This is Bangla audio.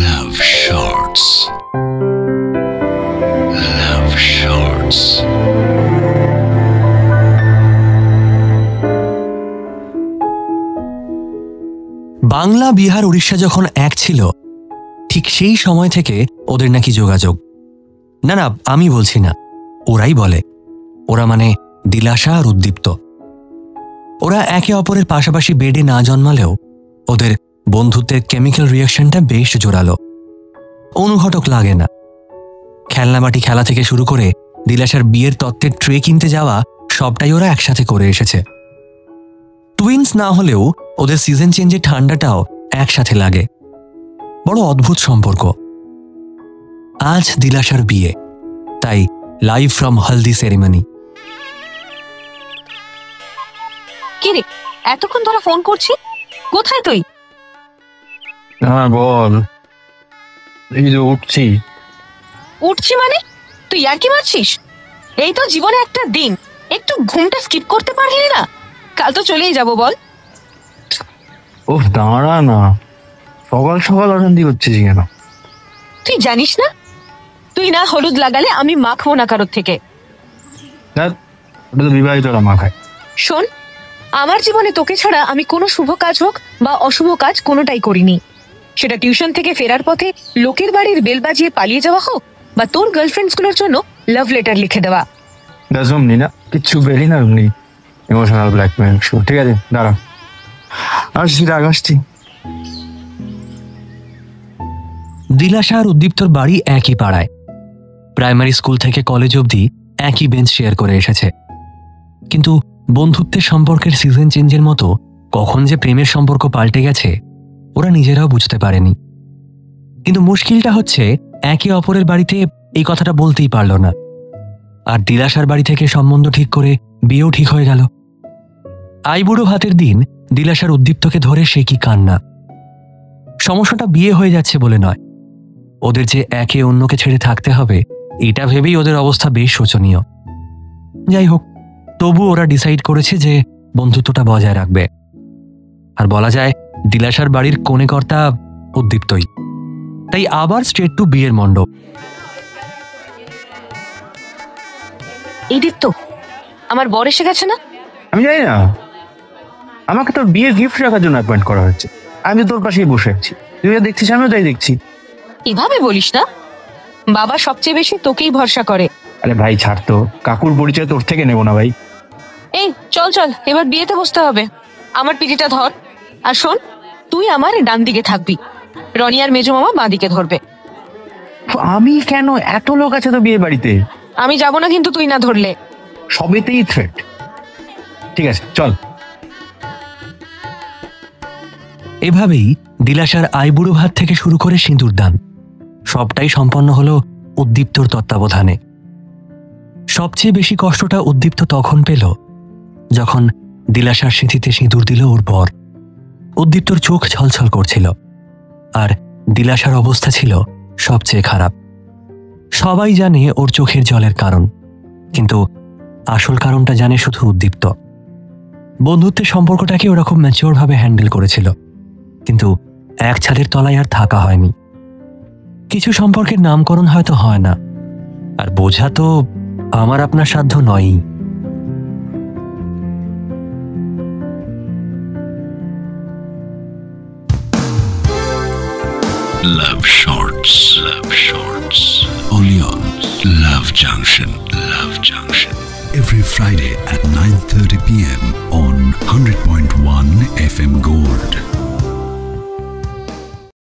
Love Shorts. Love Shorts. Bangla, Bihar, Orissa যখন এক ছিল ঠিক সেই সময় থেকে ওদের নাকি যোগাযোগ। না না, আমি বলছি না, ওরাই বলে। ওরা মানে দিলাশা আর উদ্দীপ্ত। ওরা একে অপরের পাশাপাশি বেডে না জন্মালেও ওদের বন্ধুত্বের কেমিক্যাল রিয়াকশনটা বেশ জোরালো। অনুঘটক লাগে না। খেলনাবাটি খেলা থেকে শুরু করে দিলাশার বিয়ের তত্ত্বের ট্রে কিনতে যাওয়া সবটাই ওরা একসাথে করে এসেছে। টুইন্স না হলেও ওদের সিজন চেঞ্জের ঠান্ডাটাও একসাথে লাগে। বড় অদ্ভুত সম্পর্ক। আজ দিলাশার বিয়ে, তাই লাইভ ফ্রম হলদি সেরিমনি। কি রে, এতক্ষণ ধরে ফোন করছি, কোথায় তুই? হ্যাঁ বল। এই যে উঠছি। উঠছি মানে? তুই আর কি মারছিস? এই তো জীবনে একটা দিন, একটু ঘুমটা স্কিপ করতে পারলি না? কাল তো চলেই যাবো বল। ও দাঁড়া না, সকাল সকাল অশান্তি করছিস কেন? তুই জানিস না, তুই না হলুদ লাগালে আমি মাখবো না কারোর থেকে। ওটা তো বিবাহিতরা মাখায়। শোন, আমার জীবনে তোকে ছাড়া আমি কোনো শুভ কাজ হোক বা অশুভ কাজ কোনোটাই করিনি। সেটা টিউশন থেকে ফেরার পথে লোকের বাড়ির বেল বাজিয়ে পালিয়ে যাওয়া হোক, বা তোর গার্লফ্রেন্ডসগুলোর জন্য লাভ লেটার লিখে দেওয়া। অমনি না, কিচ্ছু বেরি না, অমনি ইমোশনাল ব্ল্যাকমেল। ঠিক আছে, দাঁড়া, আসছি। দিলাশা আর উদ্দীপ্তর বাড়ি একই পাড়ায়। প্রাইমারি স্কুল থেকে কলেজ অবধি একই বেঞ্চ শেয়ার করে এসেছে। কিন্তু বন্ধুত্বের সম্পর্কের সিজন চেঞ্জের মতো কখন যে প্রেমের সম্পর্ক পাল্টে গেছে ওরা নিজেরাও বুঝতে পারেনি। কিন্তু মুশকিলটা হচ্ছে, একে অপরের বাড়িতে এই কথাটা বলতেই পারল না। আর দিলাশার বাড়ি থেকে সম্বন্ধ ঠিক করে বিয়েও ঠিক হয়ে গেল। আইবুড়ো ভাতের দিন দিলাশার উদ্দীপ্তকে ধরে সে কি কান্না। সমস্যাটা বিয়ে হয়ে যাচ্ছে বলে নয়, ওদের যে একে অন্যকে ছেড়ে থাকতে হবে এটা ভেবেই ওদের অবস্থা বেশ শোচনীয়। যাই হোক, তবু ওরা ডিসাইড করেছে যে বন্ধুত্বটা বজায় রাখবে। আর বলা যায় দিলাশার বাড়ির কনেকর্তা উদ্দীপ্তই। তাই আবার স্ট্রেট টু বিয়ের মণ্ডপ। এই দীপ্ত, আমার বর এসে গেছে না? আমি জানি না, আমাকে তোর বিয়ের গিফট রাখার জন্য অ্যাপয়েন্ট করা হচ্ছে। আমি তোর পাশেই বসে আছি, তুই যা দেখছিস আমিও তাই দেখছি। এভাবে বলিস না, বাবা সবচেয়ে বেশি তোকেই ভরসা করে। আরে ভাই ছাড় তো, কাকুর পরিচয় তোর থেকে নেবো না ভাই। এই চল চল, এবার বিয়েতে বসতে হবে। আমার পিঠিটা ধর, আর শোন, তুই আমার ডান দিকে থাকবি, রনি আর মেজো মামা বাঁ দিকে ধরবে। আমি কেন? এত লোক আছে তো বিয়ে বাড়িতে। আমি যাব না কিন্তু তুই না ধরলে। সবেতেই থ্রেট। ঠিক আছে চল। এভাবেই দিলাশার আইবুড়ো ভাত থেকে শুরু করে সিঁদুরদান সবটাই সম্পন্ন হলো উদ্দীপ্তর তত্ত্বাবধানে। সবচেয়ে বেশি কষ্টটা উদ্দীপ্ত তখন পেল যখন দিলাশার সিঁথিতে সিঁদুর দিল ওর বর। উদ্দীপ্তর চোখ ছলছল করছিল, আর দিলাশার অবস্থা ছিল সবচেয়ে খারাপ। সবাই জানে ওর চোখের জলের কারণ, কিন্তু আসল কারণটা জানে শুধু উদ্দীপ্ত। বন্ধুত্বের সম্পর্কটাকে ওরা খুব ম্যাচিওরভাবে হ্যান্ডেল করেছিল, কিন্তু এক ছাদের তলায় আর থাকা হয়নি। কিছু সম্পর্কের নামকরণ হয়তো হয় না, আর বোঝা তো আমার আপনার সাধ্য নয়ই। Love Shorts. Love Shorts. Only on Love Junction. Love Junction. Every Friday at 9:30 p.m. on 100.1 FM Gold.